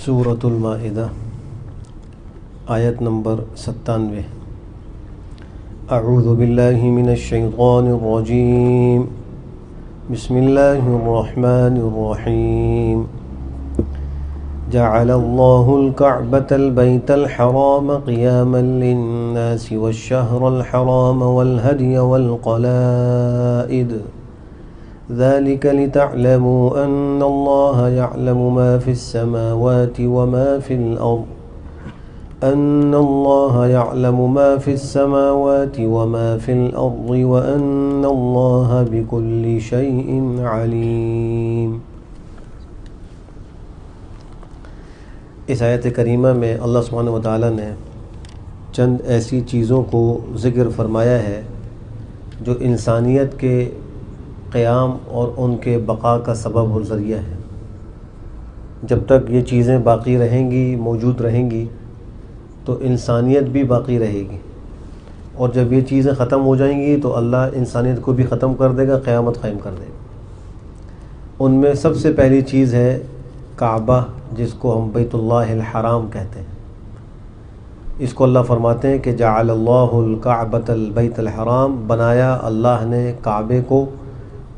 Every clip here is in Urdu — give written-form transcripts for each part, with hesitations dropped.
سورۃ المائدہ آیت نمبر 97۔ اعوذ باللہ من الشیطان الرجیم، بسم اللہ الرحمن الرحیم۔ جعل اللہ الکعبۃ البیت الحرام قیاما للناس والشہر الحرام والہدی والقلائد، ذلك لتعلموا أن الله يعلم ما في السماوات وما في الأرض أن الله يعلم ما في السماوات وما في الأرض وأن الله بكل شيء عليم۔ اس آیت کریمہ میں اللہ سبحانہ وتعالیٰ نے چند ایسی چیزوں کو ذکر فرمایا ہے جو انسانیت کے قیام اور ان کے بقا کا سبب اور ذریعہ ہے۔ جب تک یہ چیزیں باقی رہیں گی، موجود رہیں گی، تو انسانیت بھی باقی رہے گی، اور جب یہ چیزیں ختم ہو جائیں گی تو اللہ انسانیت کو بھی ختم کر دے گا، قیامت قائم کر دے گا۔ ان میں سب سے پہلی چیز ہے کعبہ، جس کو ہم بیت اللہ الحرام کہتے ہیں۔ اس کو اللہ فرماتے ہیں کہ جعل اللہ الکعبۃ البیت الحرام، بنایا اللہ نے کعبے کو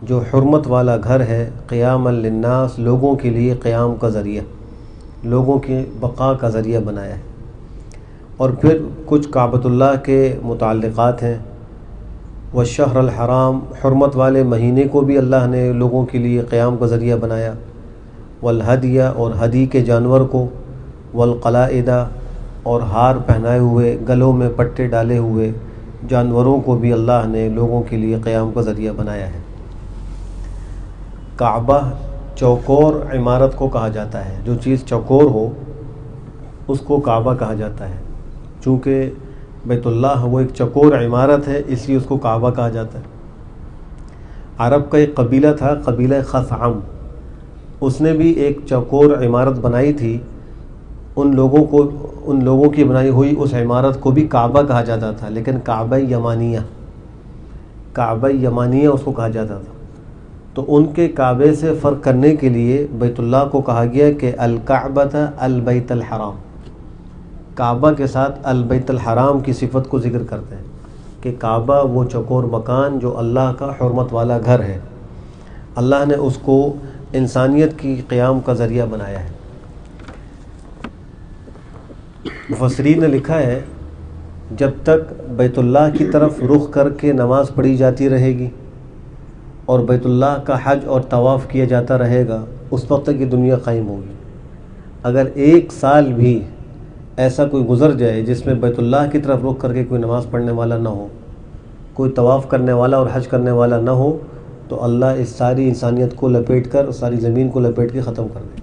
جو حرمت والا گھر ہے، قیاما للناس، لوگوں کے لیے قیام کا ذریعہ، لوگوں کی بقا کا ذریعہ بنایا ہے۔ اور پھر کچھ کعبۃ اللہ کے متعلقات ہیں۔ والشہر الحرام، حرمت والے مہینے کو بھی اللہ نے لوگوں کے لیے قیام کا ذریعہ بنایا۔ والہدی، اور ہدی کے جانور کو۔ والقلائد، اور ہار پہنائے ہوئے، گلوں میں پٹے ڈالے ہوئے جانوروں کو بھی اللہ نے لوگوں کے لیے قیام کا ذریعہ بنایا ہے۔ کعبہ چوکور عمارت کو کہا جاتا ہے، جو چیز چوکور ہو اس کو کعبہ کہا جاتا ہے۔ چونکہ بیت اللہ وہ ایک چوکور عمارت ہے، اس لیے اس کو کعبہ کہا جاتا ہے۔ عرب کا ایک قبیلہ تھا، قبیلہ خثعم، اس نے بھی ایک چوکور عمارت بنائی تھی۔ ان لوگوں کی بنائی ہوئی اس عمارت کو بھی کعبہ کہا جاتا تھا، لیکن کعبہ یمانیہ اس کو کہا جاتا تھا۔ تو ان کے کعبے سے فرق کرنے کے لیے بیت اللہ کو کہا گیا کہ الکعبۃ البیت الحرام، کعبہ کے ساتھ البیت الحرام کی صفت کو ذکر کرتے ہیں کہ کعبہ وہ چوکور مکان جو اللہ کا حرمت والا گھر ہے، اللہ نے اس کو انسانیت کی قیام کا ذریعہ بنایا ہے۔ مفسرین نے لکھا ہے جب تک بیت اللہ کی طرف رخ کر کے نماز پڑھی جاتی رہے گی اور بیت اللہ کا حج اور طواف کیا جاتا رہے گا، اس وقت تک یہ دنیا قائم ہوگی۔ اگر ایک سال بھی ایسا کوئی گزر جائے جس میں بیت اللہ کی طرف رخ کر کے کوئی نماز پڑھنے والا نہ ہو، کوئی طواف کرنے والا اور حج کرنے والا نہ ہو، تو اللہ اس ساری انسانیت کو لپیٹ کر، ساری زمین کو لپیٹ کے ختم کر دے۔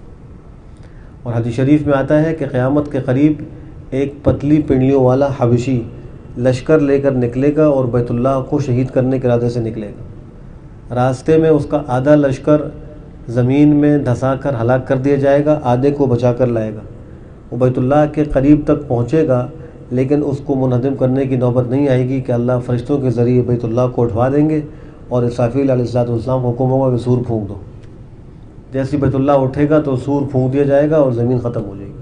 اور حدیث شریف میں آتا ہے کہ قیامت کے قریب ایک پتلی پنڈلیوں والا حبشی لشکر لے کر نکلے گا اور بیت اللہ کو شہید کرنے کے ارادے سے نکلے گا۔ راستے میں اس کا آدھا لشکر زمین میں دھسا کر ہلاک کر دیا جائے گا، آدھے کو بچا کر لائے گا۔ وہ بیت اللہ کے قریب تک پہنچے گا، لیکن اس کو منہدم کرنے کی نوبت نہیں آئے گی کہ اللہ فرشتوں کے ذریعے بیت اللہ کو اٹھوا دیں گے اور اسرافیل علیہ السلام کو حکم ہوگا کہ سور پھونک دو۔ جیسے بیت اللہ اٹھے گا تو سور پھونک دیا جائے گا اور زمین ختم ہو جائے گی۔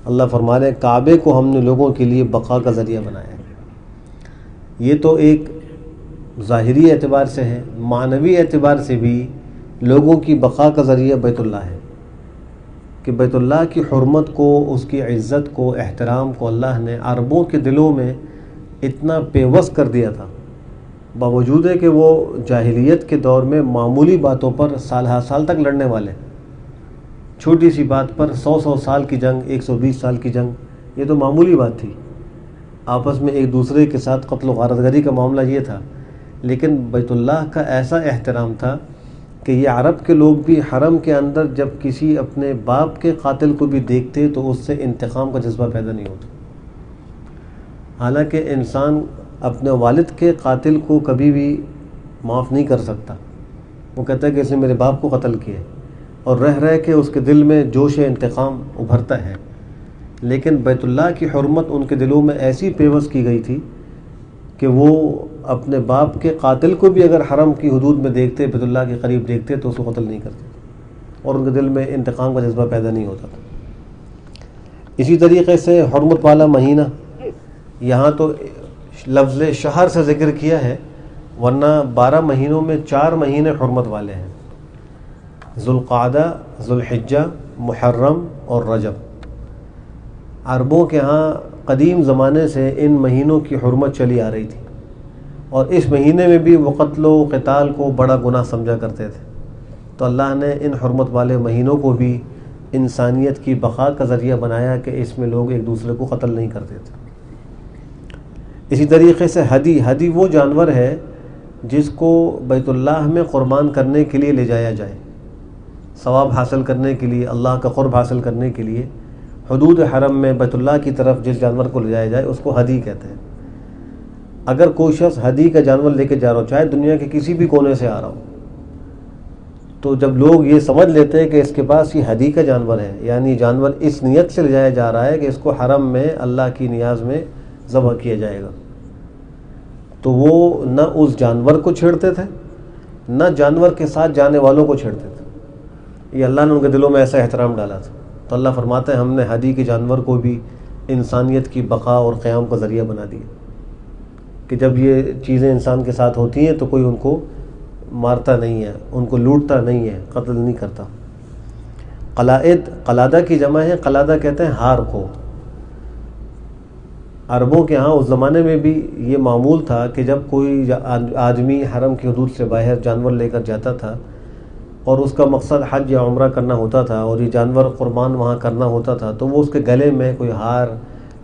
اللہ فرما رہے ہیں کعبے کو ہم نے لوگوں کے لیے بقا کا ذریعہ بنایا ہے۔ یہ تو ایک ظاہری اعتبار سے ہے، معنوی اعتبار سے بھی لوگوں کی بقا کا ذریعہ بیت اللہ ہے کہ بیت اللہ کی حرمت کو، اس کی عزت کو، احترام کو اللہ نے عربوں کے دلوں میں اتنا پیوست کر دیا تھا، باوجود ہے کہ وہ جاہلیت کے دور میں معمولی باتوں پر سال ہر سال تک لڑنے والے، چھوٹی سی بات پر 100 سال کی جنگ، 120 سال کی جنگ، یہ تو معمولی بات تھی۔ آپس میں ایک دوسرے کے ساتھ قتل و غارت گری کا معاملہ یہ تھا، لیکن بیت اللہ کا ایسا احترام تھا کہ یہ عرب کے لوگ بھی حرم کے اندر جب کسی اپنے باپ کے قاتل کو بھی دیکھتے تو اس سے انتقام کا جذبہ پیدا نہیں ہوتا۔ حالانکہ انسان اپنے والد کے قاتل کو کبھی بھی معاف نہیں کر سکتا، وہ کہتا ہے کہ اس نے میرے باپ کو قتل کیا، اور رہ کے اس کے دل میں جوش انتقام ابھرتا ہے۔ لیکن بیت اللہ کی حرمت ان کے دلوں میں ایسی پیوست کی گئی تھی کہ وہ اپنے باپ کے قاتل کو بھی اگر حرم کی حدود میں دیکھتے، بیت اللہ کے قریب دیکھتے، تو اس کو قتل نہیں کرتے، اور ان کے دل میں انتقام کا جذبہ پیدا نہیں ہوتا تھا۔ اسی طریقے سے حرمت والا مہینہ، یہاں تو لفظ شہر سے ذکر کیا ہے، ورنہ 12 مہینوں میں 4 مہینے حرمت والے ہیں، ذوالقعدہ، ذوالحجہ، محرم اور رجب۔ عربوں کے ہاں قدیم زمانے سے ان مہینوں کی حرمت چلی آ رہی تھی، اور اس مہینے میں بھی وہ قتل و قتال کو بڑا گناہ سمجھا کرتے تھے، تو اللہ نے ان حرمت والے مہینوں کو بھی انسانیت کی بقا کا ذریعہ بنایا کہ اس میں لوگ ایک دوسرے کو قتل نہیں کرتے تھے۔ اسی طریقے سے ہدی وہ جانور ہے جس کو بیت اللہ میں قربان کرنے کے لیے لے جایا جائے، ثواب حاصل کرنے کے لیے، اللہ کا قرب حاصل کرنے کے لیے حدود حرم میں بیت اللہ کی طرف جس جانور کو لے جایا جائے اس کو ہدی کہتے ہیں۔ اگر کوئی شخص ہدی کا جانور لے کے جا رہا ہو، چاہے دنیا کے کسی بھی کونے سے آ رہا ہو، تو جب لوگ یہ سمجھ لیتے ہیں کہ اس کے پاس یہ ہدی کا جانور ہے، یعنی جانور اس نیت سے لے جایا جا رہا ہے کہ اس کو حرم میں اللہ کی نیاز میں ذبح کیا جائے گا، تو وہ نہ اس جانور کو چھیڑتے تھے، نہ جانور کے ساتھ جانے والوں کو چھیڑتے تھے۔ یہ اللہ نے ان کے دلوں میں ایسا احترام ڈالا تھا، تو اللہ فرماتے ہیں ہم نے ہدی کے جانور کو بھی انسانیت کی بقا اور قیام کا ذریعہ بنا دیا، کہ جب یہ چیزیں انسان کے ساتھ ہوتی ہیں تو کوئی ان کو مارتا نہیں ہے، ان کو لوٹتا نہیں ہے، قتل نہیں کرتا۔ قلائد، قلادہ کی جمع ہے، قلادہ کہتے ہیں ہار کو۔ عربوں کے ہاں اس زمانے میں بھی یہ معمول تھا کہ جب کوئی آدمی حرم کی حدود سے باہر جانور لے کر جاتا تھا اور اس کا مقصد حج یا عمرہ کرنا ہوتا تھا اور یہ جانور قربان وہاں کرنا ہوتا تھا، تو وہ اس کے گلے میں کوئی ہار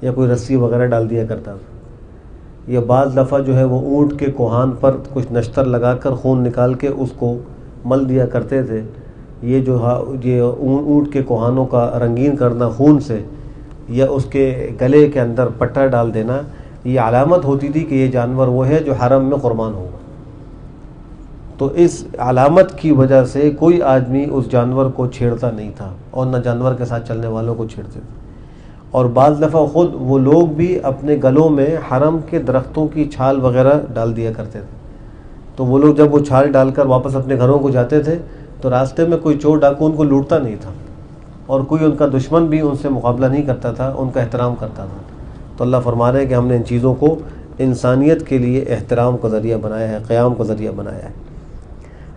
یا کوئی رسی وغیرہ ڈال دیا کرتا تھا، یا بعض دفعہ جو ہے وہ اونٹ کے کوہان پر کچھ نشتر لگا کر خون نکال کے اس کو مل دیا کرتے تھے۔ یہ اونٹ کے کوہانوں کا رنگین کرنا خون سے یا اس کے گلے کے اندر پٹا ڈال دینا، یہ علامت ہوتی تھی کہ یہ جانور وہ ہے جو حرم میں قربان ہوگا۔ تو اس علامت کی وجہ سے کوئی آدمی اس جانور کو چھیڑتا نہیں تھا، اور نہ جانور کے ساتھ چلنے والوں کو چھیڑتے تھے۔ اور بعض دفعہ خود وہ لوگ بھی اپنے گلوں میں حرم کے درختوں کی چھال وغیرہ ڈال دیا کرتے تھے، تو وہ لوگ جب وہ چھال ڈال کر واپس اپنے گھروں کو جاتے تھے تو راستے میں کوئی چور ڈاکو ان کو لوٹتا نہیں تھا، اور کوئی ان کا دشمن بھی ان سے مقابلہ نہیں کرتا تھا، ان کا احترام کرتا تھا۔ تو اللہ فرما رہے ہیں کہ ہم نے ان چیزوں کو انسانیت کے لیے احترام کا ذریعہ بنایا ہے، قیام کا ذریعہ بنایا ہے۔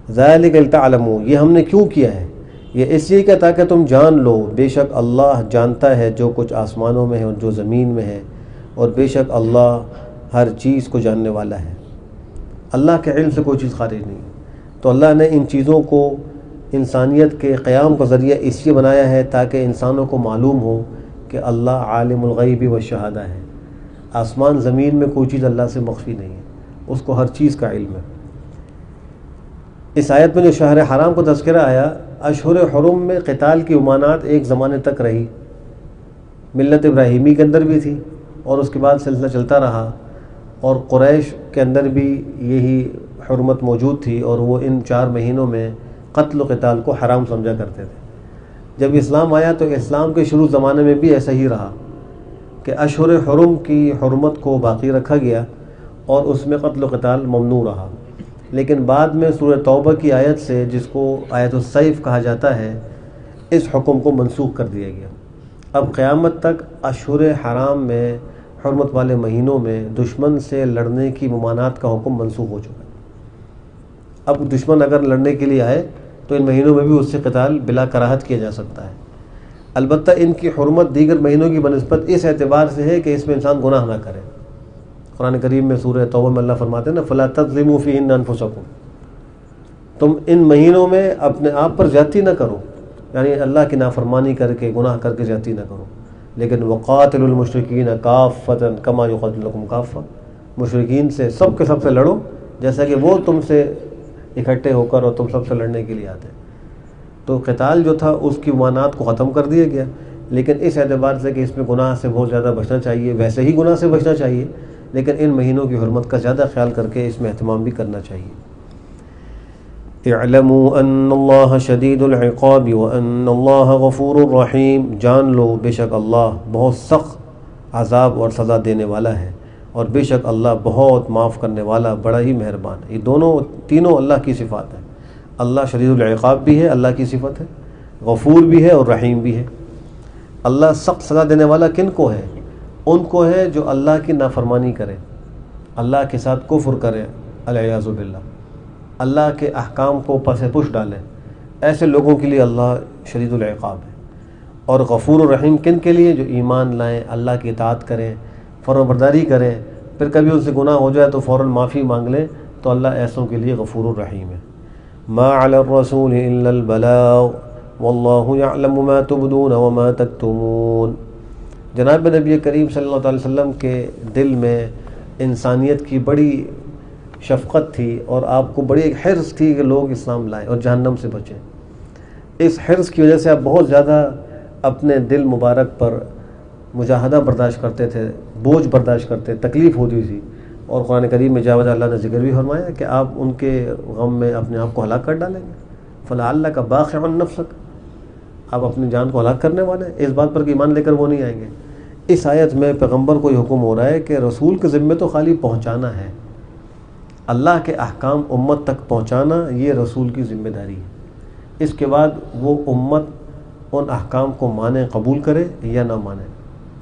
ذَلِكَ لِتَعْلَمُوا، یہ ہم نے کیوں کیا ہے؟ یہ اس لیے کہ تاکہ تم جان لو بے شک اللہ جانتا ہے جو کچھ آسمانوں میں ہے اور جو زمین میں ہے، اور بے شک اللہ ہر چیز کو جاننے والا ہے۔ اللہ کے علم سے کوئی چیز خارج نہیں، تو اللہ نے ان چیزوں کو انسانیت کے قیام کا ذریعہ اس لیے بنایا ہے تاکہ انسانوں کو معلوم ہو کہ اللہ عالم الغیب والشہادہ ہے، آسمان زمین میں کوئی چیز اللہ سے مخفی نہیں ہے، اس کو ہر چیز کا علم ہے۔ اس آیت میں جو شہر حرام کو تذکرہ آیا، اشہر حرم میں قتال کی ممانعت ایک زمانے تک رہی، ملت ابراہیمی کے اندر بھی تھی اور اس کے بعد سلسلہ چلتا رہا، اور قریش کے اندر بھی یہی حرمت موجود تھی، اور وہ ان 4 مہینوں میں قتل و قتال کو حرام سمجھا کرتے تھے۔ جب اسلام آیا تو اسلام کے شروع زمانے میں بھی ایسا ہی رہا کہ اشہر حرم کی حرمت کو باقی رکھا گیا اور اس میں قتل و قتال ممنوع رہا، لیکن بعد میں سورہ توبہ کی آیت سے، جس کو آیت السیف کہا جاتا ہے، اس حکم کو منسوخ کر دیا گیا۔ اب قیامت تک اشہر حرام میں، حرمت والے مہینوں میں دشمن سے لڑنے کی ممانعت کا حکم منسوخ ہو چکا ہے۔ اب دشمن اگر لڑنے کے لیے آئے تو ان مہینوں میں بھی اس سے قتال بلا کراہت کیا جا سکتا ہے۔ البتہ ان کی حرمت دیگر مہینوں کی بنسبت اس اعتبار سے ہے کہ اس میں انسان گناہ نہ کرے۔ قرآن کریم میں سورہ توبہ میں اللہ فرماتے ہیں نا، فَلَا تَظْلِمُوا فِيهِنَّ أَنفُسَكُمْ، تم ان مہینوں میں اپنے آپ پر زیادتی نہ کرو، یعنی اللہ کی نافرمانی کر کے، گناہ کر کے زیادتی نہ کرو، لیکن وَقَاتِلُوا الْمُشْرِكِينَ كَافَّةً كَمَا يُقَاتِلُونَكُمْ كَافَّةً، مشرکین سے سب کے سب سے لڑو جیسا کہ وہ تم سے اکٹھے ہو کر اور تم سب سے لڑنے کے لیے آتے ہیں۔ تو قتال جو تھا اس کی ممانعت کو ختم کر دیا گیا، لیکن اس اعتبار سے کہ اس میں گناہ سے بہت زیادہ بچنا چاہیے، ویسے ہی گناہ سے بچنا چاہیے، لیکن ان مہینوں کی حرمت کا زیادہ خیال کر کے اس میں اہتمام بھی کرنا چاہیے۔ اعلموا ان اللہ شدید العقاب وان اللہ غفور رحیم، جان لو بے شک اللہ بہت سخت عذاب اور سزا دینے والا ہے، اور بے شک اللہ بہت معاف کرنے والا، بڑا ہی مہربان ہے۔ یہ تینوں اللہ کی صفات ہیں، اللہ شدید العقاب بھی ہے، اللہ کی صفت ہے، غفور بھی ہے اور رحیم بھی ہے۔ اللہ سخت سزا دینے والا کن کو ہے؟ ان کو ہے جو اللہ کی نافرمانی کرے، اللہ کے ساتھ کفر کرے، العیاذ باللہ، اللہ کے احکام کو پس پش ڈالیں، ایسے لوگوں کے لیے اللہ شدید العقاب ہے۔ اور غفور الرحیم کن کے لیے؟ جو ایمان لائیں، اللہ کی اطاعت کریں، فرمانبرداری کریں، پھر کبھی ان سے گناہ ہو جائے تو فوراً معافی مانگ لیں، تو اللہ ایسوں کے لیے غفور الرحیم ہے۔ ما علی الرسول الا البلاغ واللہ یعلم ما تبدون وما تکتمون۔ جناب نبی کریم صلی اللہ علیہ وسلم کے دل میں انسانیت کی بڑی شفقت تھی، اور آپ کو بڑی ایک حرص تھی کہ لوگ اسلام لائیں اور جہنم سے بچیں۔ اس حرص کی وجہ سے آپ بہت زیادہ اپنے دل مبارک پر مجاہدہ برداشت کرتے تھے، بوجھ برداشت کرتے، تکلیف ہوتی تھی، اور قرآن کریم میں جا وجہ اللہ نے ذکر بھی فرمایا کہ آپ ان کے غم میں اپنے آپ کو ہلاک کر ڈالیں گے، فلعلک باخع نفسک، آپ اپنی جان کو ہلاک کرنے والے ہیں، اس بات پر کہ ایمان لے کر وہ نہیں آئیں گے۔ اس آیت میں پیغمبر کو یہ حکم ہو رہا ہے کہ رسول کے ذمے تو خالی پہنچانا ہے، اللہ کے احکام امت تک پہنچانا یہ رسول کی ذمہ داری ہے۔ اس کے بعد وہ امت ان احکام کو مانے، قبول کرے یا نہ مانے،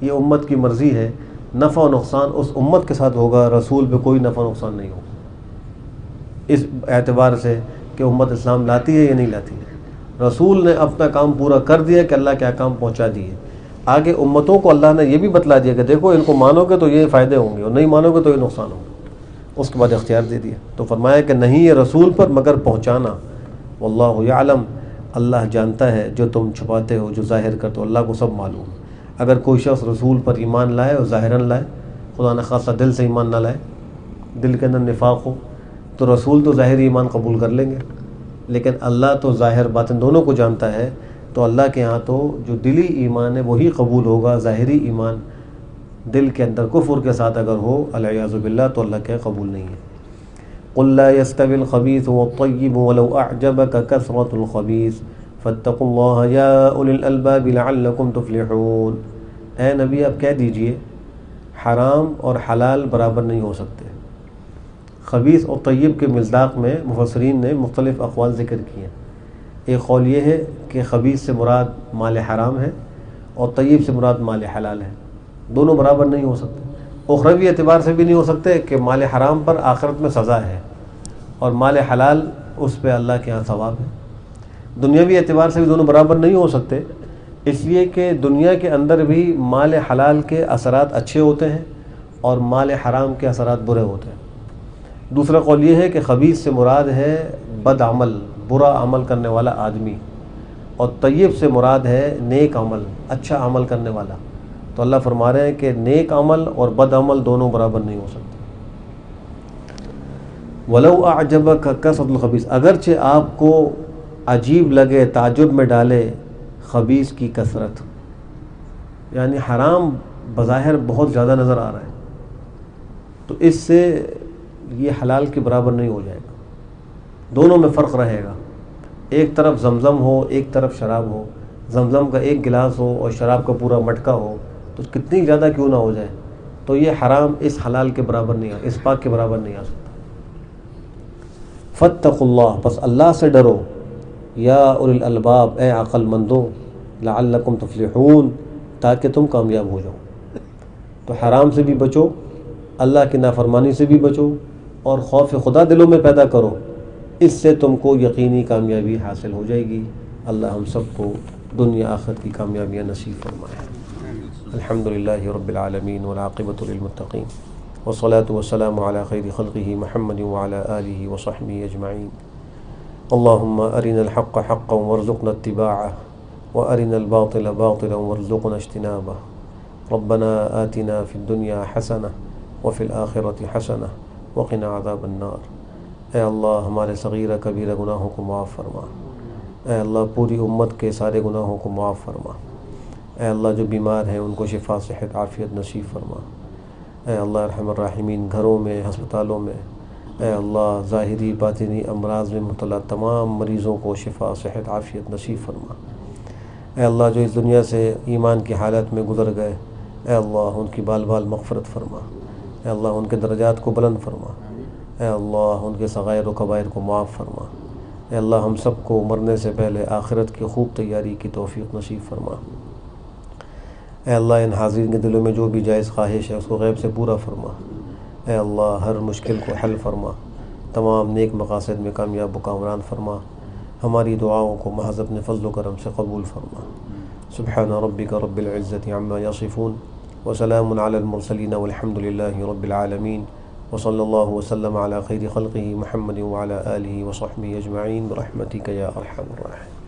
یہ امت کی مرضی ہے۔ نفع و نقصان اس امت کے ساتھ ہوگا، رسول پہ کوئی نفع و نقصان نہیں ہوگا، اس اعتبار سے کہ امت اسلام لاتی ہے یا نہیں لاتی ہے۔ رسول نے اپنا کام پورا کر دیا کہ اللہ کے احکام پہنچا دیے، آگے امتوں کو اللہ نے یہ بھی بتلا دیا کہ دیکھو ان کو مانو گے تو یہ فائدے ہوں گے، اور نہیں مانو گے تو یہ نقصان ہوگا، اس کے بعد اختیار دے دیا۔ تو فرمایا کہ نہیں یہ رسول پر مگر پہنچانا، واللہ یعلم، اللہ جانتا ہے جو تم چھپاتے ہو، جو ظاہر کرتے ہو، اللہ کو سب معلوم ہے۔ اگر کوئی شخص رسول پر ایمان لائے اور ظاہراً لائے، خدا نہ خاصہ دل سے ایمان نہ لائے، دل کے اندر نفاق ہو، تو رسول تو ظاہری ایمان قبول کر لیں گے، لیکن اللہ تو ظاہر باطن دونوں کو جانتا ہے، تو اللہ کے ہاں تو جو دلی ایمان ہے وہی قبول ہوگا، ظاہری ایمان دل کے اندر کفر کے ساتھ اگر ہو العیاذ باللہ تو اللہ کے قبول نہیں ہے۔ قل لا يستوي الخبيث والطيب ولو أعجبك كثرة الخبيث فاتقوا الله يا أولي الألباب لعلكم تفلحون۔ اے نبی آپ کہہ دیجئے حرام اور حلال برابر نہیں ہو سکتے۔ خبیث اور طیب کے مصداق میں مفسرین نے مختلف اقوال ذکر کیے ہیں۔ ایک قول یہ ہے کہ خبیث سے مراد مال حرام ہے اور طیب سے مراد مال حلال ہے، دونوں برابر نہیں ہو سکتے۔ اخروی اعتبار سے بھی نہیں ہو سکتے کہ مال حرام پر آخرت میں سزا ہے اور مال حلال اس پہ اللہ کے ہاں ثواب ہے۔ دنیاوی اعتبار سے بھی دونوں برابر نہیں ہو سکتے، اس لیے کہ دنیا کے اندر بھی مال حلال کے اثرات اچھے ہوتے ہیں اور مال حرام کے اثرات برے ہوتے ہیں۔ دوسرا قول یہ ہے کہ خبیث سے مراد ہے بد عمل، برا عمل کرنے والا آدمی، اور طیب سے مراد ہے نیک عمل، اچھا عمل کرنے والا۔ تو اللہ فرما رہے ہیں کہ نیک عمل اور بد عمل دونوں برابر نہیں ہو سکتے۔ وَلَوْ أَعْجَبَكَ كَثْرَةُ الْخَبِيثِ، اگرچہ آپ کو عجیب لگے، تعجب میں ڈالے خبیث کی کثرت، یعنی حرام بظاہر بہت زیادہ نظر آ رہا ہے، تو اس سے یہ حلال کے برابر نہیں ہو جائے گا، دونوں میں فرق رہے گا۔ ایک طرف زمزم ہو، ایک طرف شراب ہو، زمزم کا ایک گلاس ہو اور شراب کا پورا مٹکا ہو، تو کتنی زیادہ کیوں نہ ہو جائے، تو یہ حرام اس حلال کے برابر نہیں اس پاک کے برابر نہیں آ سکتا۔ فاتقوا اللہ، پس اللہ سے ڈرو، یا اولی الالباب، اے عقل مندوں، لعلکم تفلحون، تاکہ تم کامیاب ہو جاؤ۔ تو حرام سے بھی بچو، اللہ کی نافرمانی سے بھی بچو، اور خوف خدا دلوں میں پیدا کرو، اس سے تم کو یقینی کامیابی حاصل ہو جائے گی۔ اللہ ہم سب کو دنیا آخرت کی کامیابیاں نصیب فرمائے۔ الحمدللہ رب العالمین والعاقبۃ للمتقین، والصلاة والسلام علی خیر خلقہ محمد وعلی آلہ وصحبہ اجمعین۔ اللہم ارنا الحق حقا وارزقنا اتباعہ، وارنا الباطل باطلا وارزقنا اجتنابہ۔ ربنا آتنا فی الدنیا حسنہ وفی الآخرۃ حسنہ وقنا عذاب النار۔ اے اللہ ہمارے صغیرہ کبیرہ گناہوں کو معاف فرما، اے اللہ پوری امت کے سارے گناہوں کو معاف فرما، اے اللہ جو بیمار ہیں ان کو شفا صحت عافیت نصیب فرما، اے اللہ ارحم الراحمین گھروں میں، ہسپتالوں میں، اے اللہ ظاہری باطنی امراض میں مبتلا تمام مریضوں کو شفا صحت عافیت نصیب فرما، اے اللہ جو اس دنیا سے ایمان کی حالت میں گزر گئے، اے اللہ ان کی بال بال مغفرت فرما، اے اللہ ان کے درجات کو بلند فرما، اے اللہ ان کے صغائر و کبائر کو معاف فرما، اے اللہ ہم سب کو مرنے سے پہلے آخرت کی خوب تیاری کی توفیق نصیب فرما۔ اے اللہ ان حاضرین کے دلوں میں جو بھی جائز خواہش ہے اس کو غیب سے پورا فرما۔ اے اللہ ہر مشکل کو حل فرما، تمام نیک مقاصد میں کامیاب و کامران فرما، ہماری دعاؤں کو محض اپنے فضل و کرم سے قبول فرما۔ سبحان ربک رب العزت عما یصفون وسلام علی المرسلین والحمد للہ رب العالمین، وصلی اللہ وسلم علی خیر خلقہ محمد وعلی آلہ وصحبہ اجمعین برحمتک یا ارحم الراحمین۔